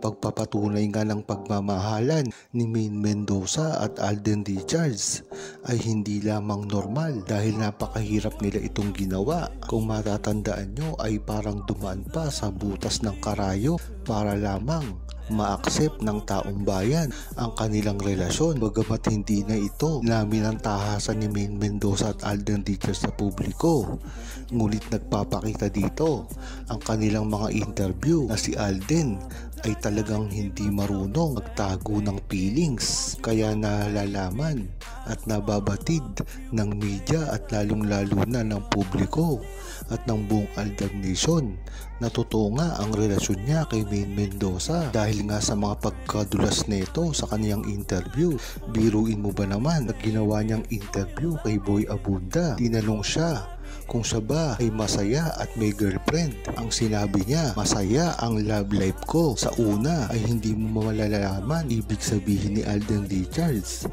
pagpapatunay nga ng pagmamahalan ni Maine Mendoza at Alden Richards ay hindi lamang normal dahil napakahirap nila itong ginawa. Kung matatandaan nyo ay parang dumaan pa sa butas ng karayo para lamang ma-accept ng taong bayan ang kanilang relasyon, bagamat hindi na ito namin ang tahasan ni Maine Mendoza at Alden Richards sa publiko. Ngunit nagpapakita dito ang kanilang mga interview na si Alden ay talagang hindi marunong magtago ng feelings, kaya nalalaman at nababatid ng media at lalong-lalo na ng publiko at ng buong Alden Nation na totoo nga ang relasyon niya kay Maine Mendoza dahil nga sa mga pagkadulas nito sa kaniyang interview. Biruin mo ba naman na ginawa niyang interview kay Boy Abunda? Tinanong siya kung siya ba ay masaya at may girlfriend. Ang sinabi niya, masaya ang love life ko. Sa una ay hindi mo malalaman ibig sabihin ni Alden Richards.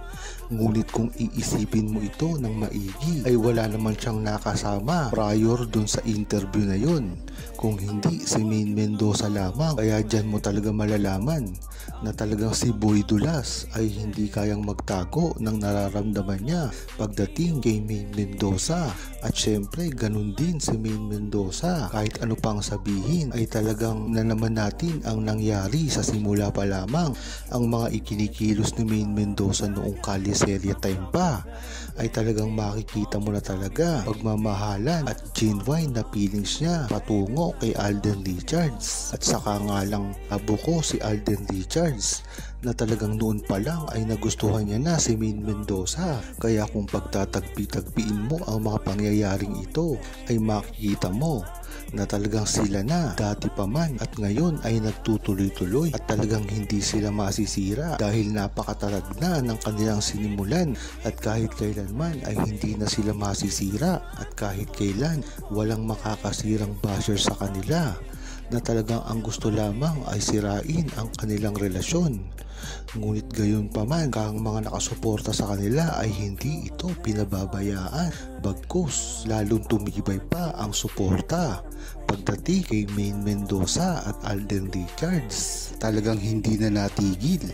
Ngunit kung iisipin mo ito ng maigi ay wala naman siyang nakasama prior dun sa interview na yun, kung hindi si Maine Mendoza lamang. Kaya dyan mo talaga malalaman na talagang si Boy Dulas ay hindi kayang magtago ng nararamdaman niya pagdating kay Maine Mendoza. At syempre ganun din si Maine Mendoza, kahit ano pang sabihin ay talagang na naman natin ang nangyari sa simula pa lamang. Ang mga ikinikilos ni Maine Mendoza noong Caliseria time pa ay talagang makikita mo na talaga pagmamahalan at genuine na feelings niya patungo kay Alden Richards. At saka nga lang nabuko si Alden Richards na talagang noon pa lang ay nagustuhan niya na si Maine Mendoza. Kaya kung pagtatagpi-tagpiin mo ang mga pangyayaring ito ay makikita mo na talagang sila na dati pa man at ngayon ay nagtutuloy-tuloy at talagang hindi sila masisira dahil napakatatag na ng kanilang sinimulan at kahit kailanman ay hindi na sila masisira at kahit kailan walang makakasirang basher sa kanila na talagang ang gusto lamang ay sirain ang kanilang relasyon. Ngunit gayon pa man, ang mga nakasuporta sa kanila ay hindi ito pinababayaan, bagkus lalong tumibay pa ang suporta pagdating kay Maine Mendoza at Alden Richards. Talagang hindi na natigil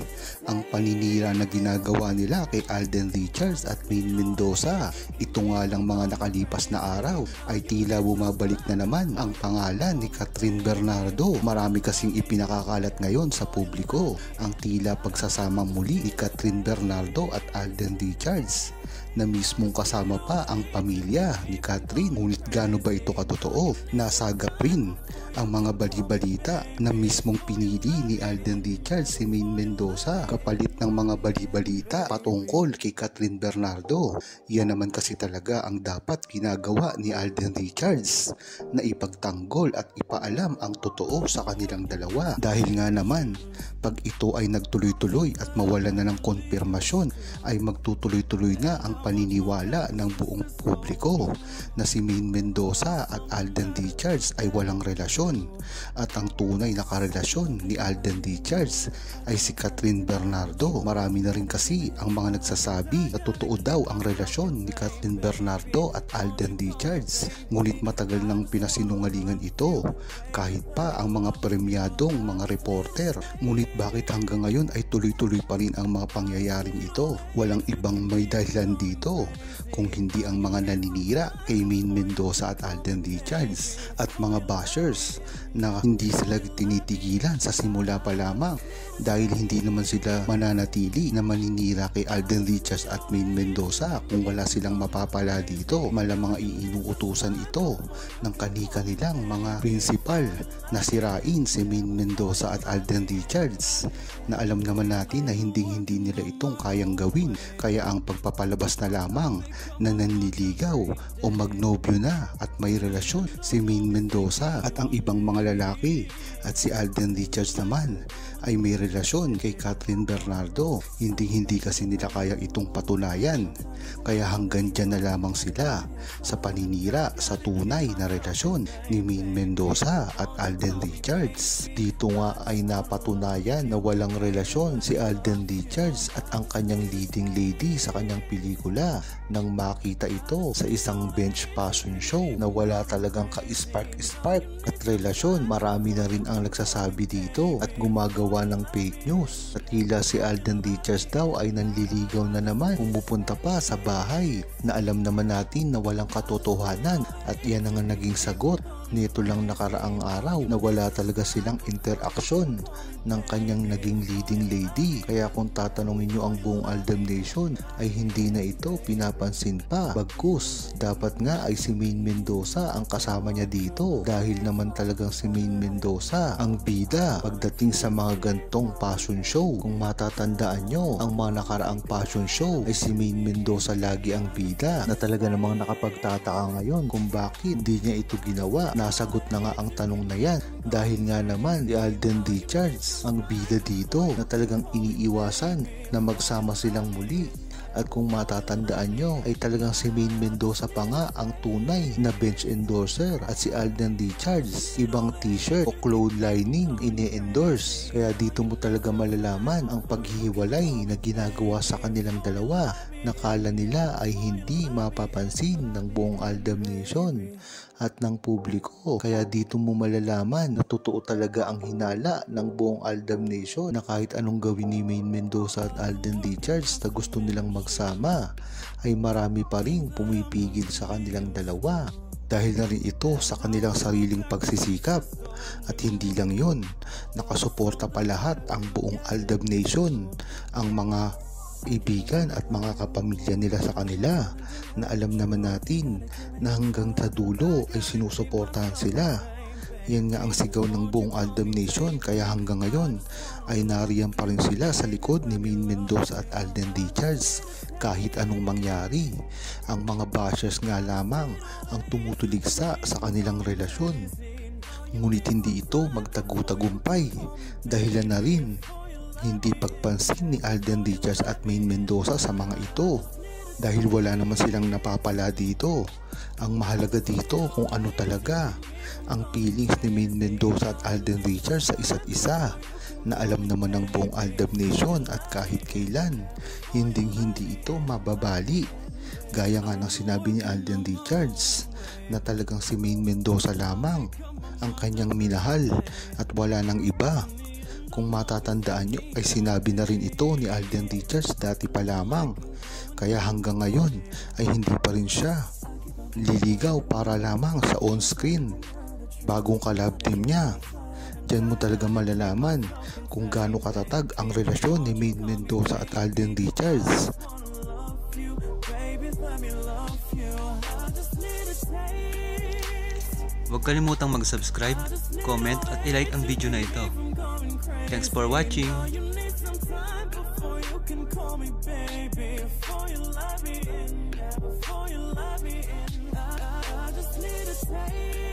ang paninira na ginagawa nila kay Alden Richards at Maine Mendoza. Ito nga lang mga nakalipas na araw ay tila bumabalik na naman ang pangalan ni Catherine Bernardo. Marami kasing ipinakakalat ngayon sa publiko ang tila pagsasama muli ni Catherine Bernardo at Alden Richards na mismong kasama pa ang pamilya ni Catherine. Ngunit gaano ba ito katotoo? Nasagap rin ang mga bali-balita na mismong pinili ni Alden Richards si Maine Mendoza kapalit ng mga bali-balita patungkol kay Catherine Bernardo. Yan naman kasi talaga ang dapat ginagawa ni Alden Richards, na ipagtanggol at ipaalam ang totoo sa kanilang dalawa. Dahil nga naman pag ito ay nagtuloy-tuloy at mawala na ng konfirmasyon ay magtutuloy-tuloy na ang paniniwala ng buong publiko na si Maine Mendoza at Alden Richards ay walang relasyon at ang tunay na karelasyon ni Alden Richards ay si Catherine Bernardo. Marami na rin kasi ang mga nagsasabi na totoo daw ang relasyon ni Catherine Bernardo at Alden Richards, ngunit matagal nang pinasinungalingan ito kahit pa ang mga premyadong mga reporter. Ngunit bakit hanggang ngayon ay tuloy-tuloy pa rin ang mga pangyayaring ito? Walang ibang may dahilan dito kung hindi ang mga naninira kay Maine Mendoza at Alden Richards at mga bashers na hindi sila tinitigilan sa simula pa lamang, dahil hindi naman sila mananatili na maninira kay Alden Richards at Maine Mendoza kung wala silang mapapala dito. Malamang inuutusan ito ng kani-kanilang mga principal na sirain si Maine Mendoza at Alden Richards, na alam naman natin na hindi nila itong kayang gawin. Kaya ang pagpapalabas na lamang na nanliligaw o magnobyo na at may relasyon si Maine Mendoza at ang ibang mga lalaki at si Alden Richards naman ay may relasyon kay Catherine Bernardo. Hindi kasi nila kaya itong patunayan, kaya hanggang dyan na lamang sila sa paninira sa tunay na relasyon ni Maine Mendoza at Alden Richards. Dito nga ay napatunayan na walang relasyon si Alden Richards at ang kanyang leading lady sa kanyang pelikula pelikula nang makita ito sa isang bench fashion show na wala talagang ka-spark at relasyon. Marami na rin ang nagsasabi dito at gumagawa ng fake news. At tila si Alden Richards daw ay nanliligaw na naman, pumupunta pa sa bahay na alam naman natin na walang katotohanan, at yan ang naging sagot nito lang nakaraang araw na wala talaga silang interaksyon ng kanyang naging leading lady. Kaya kung tatanungin nyo ang buong Aldab Nation ay hindi na ito pinapansin pa. Bagkus, dapat nga ay si Maine Mendoza ang kasama niya dito, dahil naman talagang si Maine Mendoza ang bida pagdating sa mga gantong fashion show. Kung matatandaan nyo, ang mga nakaraang fashion show ay si Maine Mendoza lagi ang bida, na talaga namang nakapagtataka ngayon kung bakit hindi niya ito ginawa. Nasagot na nga ang tanong na yan, dahil nga naman si Alden Richards ang bida dito na talagang iniiwasan na magsama silang muli. At kung matatandaan nyo ay talagang si Maine Mendoza pa nga ang tunay na bench endorser, at si Alden Richards ibang t-shirt o cloth lining ini-endorse. Kaya dito mo talaga malalaman ang paghihiwalay na ginagawa sa kanilang dalawa, na kala nila ay hindi mapapansin ng buong Aldab Nation at ng publiko. Kaya dito mo malalaman na totoo talaga ang hinala ng buong Aldab Nation, na kahit anong gawin ni Maine Mendoza at Alden Richards na gusto nilang magsama, ay marami pa rin pumipigil sa kanilang dalawa. Dahil na rin ito sa kanilang sariling pagsisikap. At hindi lang yon, nakasuporta pa lahat ang buong Aldab Nation, ang mga ibigan at mga kapamilya nila sa kanila, na alam naman natin na hanggang sa dulo ay sinusuportahan sila. Yan nga ang sigaw ng buong Aldab Nation, kaya hanggang ngayon ay nariyan pa rin sila sa likod ni Maine Mendoza at Alden Richards kahit anong mangyari. Ang mga bashers nga lamang ang tumutuligsa sa kanilang relasyon. Ngunit hindi ito magtagu-tagumpay, dahilan na rin hindi pagpansin ni Alden Richards at Maine Mendoza sa mga ito, dahil wala naman silang napapala dito. Ang mahalaga dito kung ano talaga ang feelings ni Maine Mendoza at Alden Richards sa isa't isa, na alam naman ng buong Aldab Nation at kahit kailan hindi ito mababali. Gaya nga ng sinabi ni Alden Richards na talagang si Maine Mendoza lamang ang kanyang minahal at wala nang iba. Kung matatandaan nyo ay sinabi na rin ito ni Alden Richards dati pa lamang, kaya hanggang ngayon ay hindi pa rin siya liligaw para lamang sa on-screen bagong ka-love team niya. Diyan mo talaga malalaman kung gaano katatag ang relasyon ni Maine Mendoza at Alden Richards. Huwag kalimutang mag-subscribe, comment at i-like ang video na ito. Thanks for watching! Before you love me, I just need a taste.